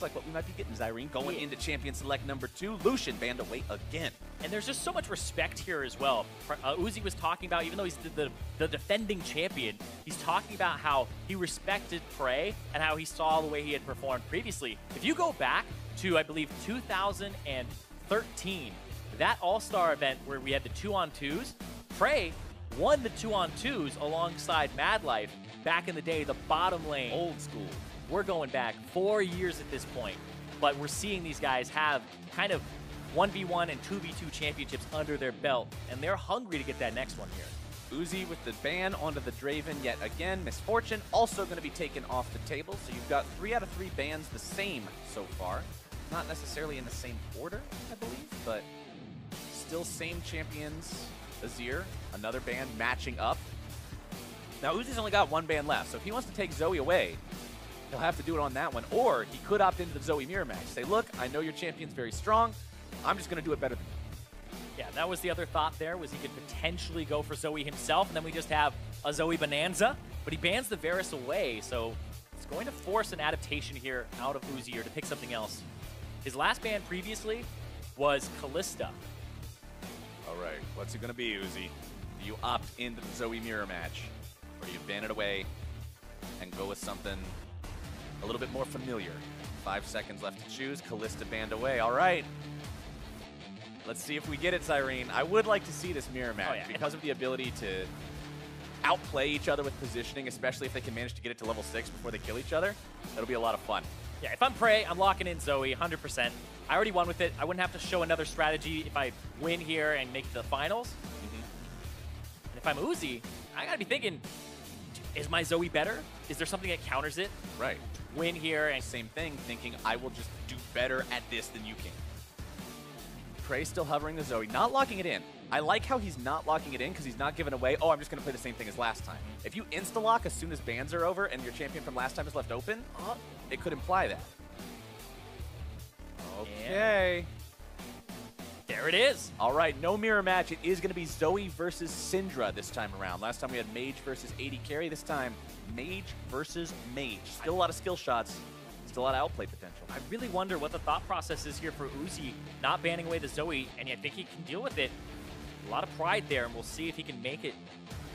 like what we might be getting, Zyrene, going into Champion Select number 2. Lucian banned away again. And there's just so much respect here as well. Uzi was talking about, even though he's the defending champion, he's talking about how he respected Prey and how he saw the way he had performed previously. If you go back to, I believe, 2013, that All-Star event where we had the 2-on-2s, Prey won the 2-on-2s alongside Madlife back in the day, the bottom lane. Old school. We're going back 4 years at this point, but we're seeing these guys have kind of 1v1 and 2v2 championships under their belt, and they're hungry to get that next one here. Uzi with the ban onto the Draven yet again. Misfortune also going to be taken off the table, so you've got 3 out of 3 bans the same so far. Not necessarily in the same order, I believe, but still same champions. Azir, another ban matching up. Now Uzi's only got 1 ban left, so if he wants to take Zoe away, he'll have to do it on that one, or he could opt into the Zoe mirror match. Say, look, I know your champion's very strong. I'm just going to do it better than you. Yeah, that was the other thought there, was he could potentially go for Zoe himself, and then we just have a Zoe Bonanza, but he bans the Varus away, so it's going to force an adaptation here out of Uzi or to pick something else. His last ban previously was Callista. All right, what's it going to be, Uzi? Do you opt into the Zoe mirror match, or do you ban it away and go with something a little bit more familiar? 5 seconds left to choose. Callista banned away. All right. Let's see if we get it, Zyrene. I would like to see this mirror match because of the ability to outplay each other with positioning, especially if they can manage to get it to level 6 before they kill each other. That'll be a lot of fun. Yeah, if I'm Prey, I'm locking in Zoe 100%. I already won with it. I wouldn't have to show another strategy if I win here and make the finals. And if I'm Uzi, I gotta be thinking, is my Zoe better? Is there something that counters it? Right. Win here and same thing, thinking I will just do better at this than you can. Prey still hovering the Zoe, not locking it in. I like how he's not locking it in because he's not giving away, oh, I'm just going to play the same thing as last time. If you insta-lock as soon as bans are over and your champion from last time is left open, it could imply that. Okay. There it is. All right, no mirror match. It is going to be Zoe versus Syndra this time around. Last time we had Mage versus AD carry. This time, Mage versus Mage. Still a lot of skill shots. Still a lot of outplay potential. I really wonder what the thought process is here for Uzi, not banning away the Zoe, and I think he can deal with it. A lot of pride there, and we'll see if he can make it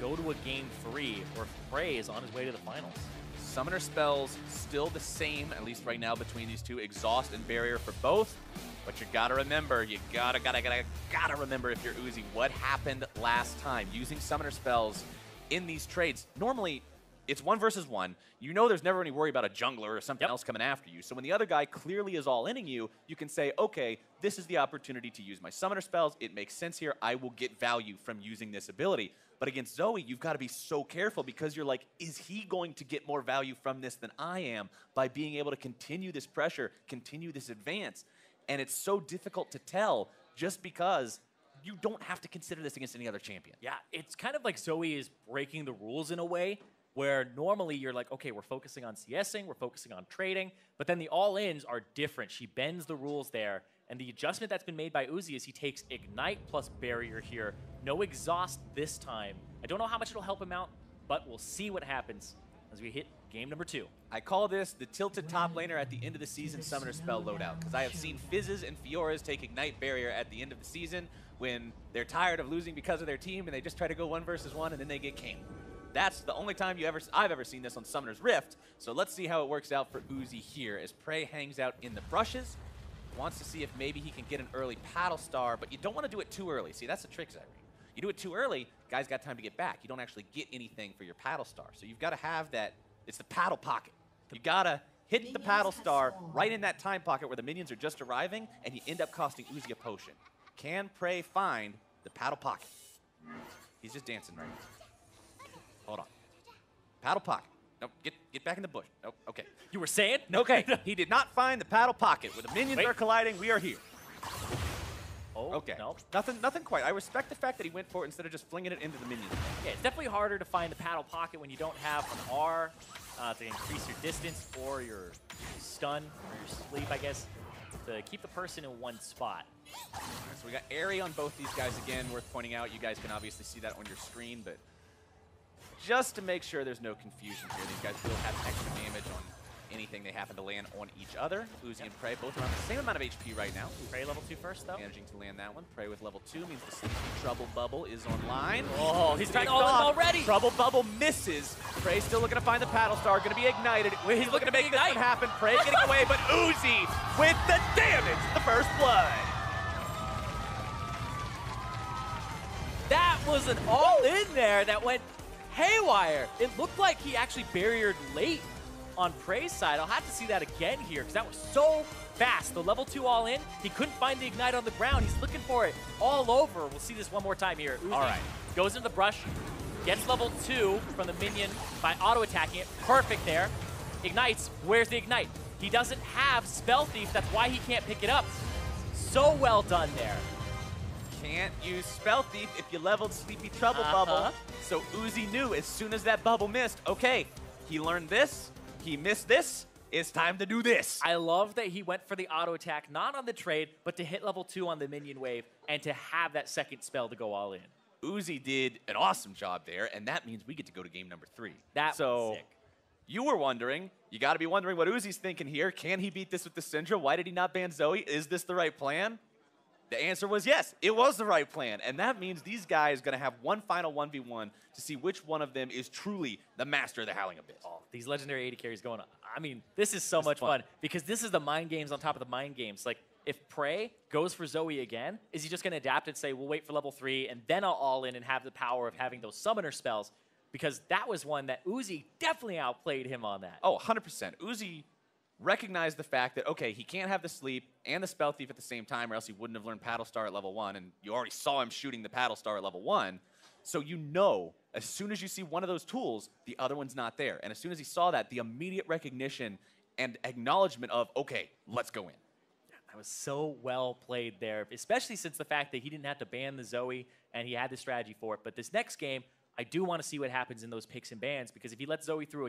go to a game 3, or if Prey is on his way to the finals. Summoner spells still the same, at least right now, between these two. Exhaust and Barrier for both. But you gotta remember, you gotta remember if you're Uzi, what happened last time. Using Summoner spells in these trades. Normally, it's 1 versus 1. You know there's never any worry about a jungler or something else coming after you. So when the other guy clearly is all-inning you, you can say, okay, this is the opportunity to use my Summoner spells. It makes sense here. I will get value from using this ability. But against Zoe, you've got to be so careful because you're like, is he going to get more value from this than I am by being able to continue this pressure, continue this advance? And it's so difficult to tell just because you don't have to consider this against any other champion. Yeah, it's kind of like Zoe is breaking the rules in a way where normally you're like, okay, we're focusing on CSing, we're focusing on trading, but then the all-ins are different. She bends the rules there, and the adjustment that's been made by Uzi is he takes Ignite plus Barrier here. No Exhaust this time. I don't know how much it'll help him out, but we'll see what happens as we hit game number 2. I call this the tilted top laner at the end of the season Summoner spell loadout, because I have seen Fizzes and Fioras take Ignite Barrier at the end of the season when they're tired of losing because of their team and they just try to go 1 versus 1 and then they get canned. That's the only time I've ever seen this on Summoner's Rift, so let's see how it works out for Uzi here as Prey hangs out in the brushes. Wants to see if maybe he can get an early Paddle Star, but you don't want to do it too early. See, that's the trick, Zyrene. You do it too early, guys got time to get back. You don't actually get anything for your Paddle Star, so you've got to have that. It's the paddle pocket. You got to hit the Paddle Star right in that time pocket where the minions are just arriving, and you end up costing Uzi a potion. Can Prey find the paddle pocket? He's just dancing right now. Hold on. Paddle pocket. Nope, get back in the bush. Nope, okay. You were saying? Okay, he did not find the paddle pocket. Where the minions are colliding, we are here. Oh, okay. Nope. Nothing quite. I respect the fact that he went for it instead of just flinging it into the minions. Yeah, it's definitely harder to find the paddle pocket when you don't have an R to increase your distance or your stun or your sleep, I guess, to keep the person in one spot. Right, so we got Airy on both these guys again. Worth pointing out, you guys can obviously see that on your screen, but just to make sure there's no confusion here, these guys will have extra damage on anything they happen to land on each other. Uzi and Prey both around the same amount of HP right now. Prey level 2 first, though. Managing to land that one. Prey with level 2 means the Sleepy Trouble Bubble is online. Oh, he's trying to all in already. Trouble Bubble misses. Prey still looking to find the Paddle Star. Going to be ignited. He's looking to make this one happen. Prey getting away, but Uzi with the damage. The first blood. That was an all-in there that went haywire. It looked like he actually barriered late on Prey's side. I'll have to see that again here because that was so fast. The level 2 all-in, he couldn't find the Ignite on the ground. He's looking for it all over. We'll see this one more time here. Uzi all right. Goes into the brush, gets level 2 from the minion by auto-attacking it. Perfect there. Ignites. Where's the Ignite? He doesn't have Spell Thief. That's why he can't pick it up. So well done there. Can't use Spell Thief if you leveled Sleepy Trouble Bubble. So Uzi knew as soon as that bubble missed, okay, he learned this, he missed this, it's time to do this. I love that he went for the auto attack, not on the trade, but to hit level 2 on the minion wave and to have that second spell to go all in. Uzi did an awesome job there, and that means we get to go to game number 3. That was sick. You were wondering, you got to be wondering what Uzi's thinking here. Can he beat this with the Syndra? Why did he not ban Zoe? Is this the right plan? The answer was yes, it was the right plan. And that means these guys are going to have one final 1v1 to see which one of them is truly the master of the Howling Abyss. Oh, these legendary AD carries going on. I mean, this is so much fun because this is the mind games on top of the mind games. Like, if Prey goes for Zoe again, is he just going to adapt and say, we'll wait for level 3 and then I'll all in and have the power of having those summoner spells? Because that was one that Uzi definitely outplayed him on that. Oh, 100%. Uzi recognized the fact that, okay, he can't have the Sleep and the Spell Thief at the same time or else he wouldn't have learned Paddle Star at level 1, and you already saw him shooting the Paddle Star at level 1. So you know, as soon as you see one of those tools, the other one's not there. And as soon as he saw that, the immediate recognition and acknowledgement of, okay, let's go in. That was so well played there, especially since the fact that he didn't have to ban the Zoe and he had the strategy for it. But this next game, I do want to see what happens in those picks and bans because if he lets Zoe through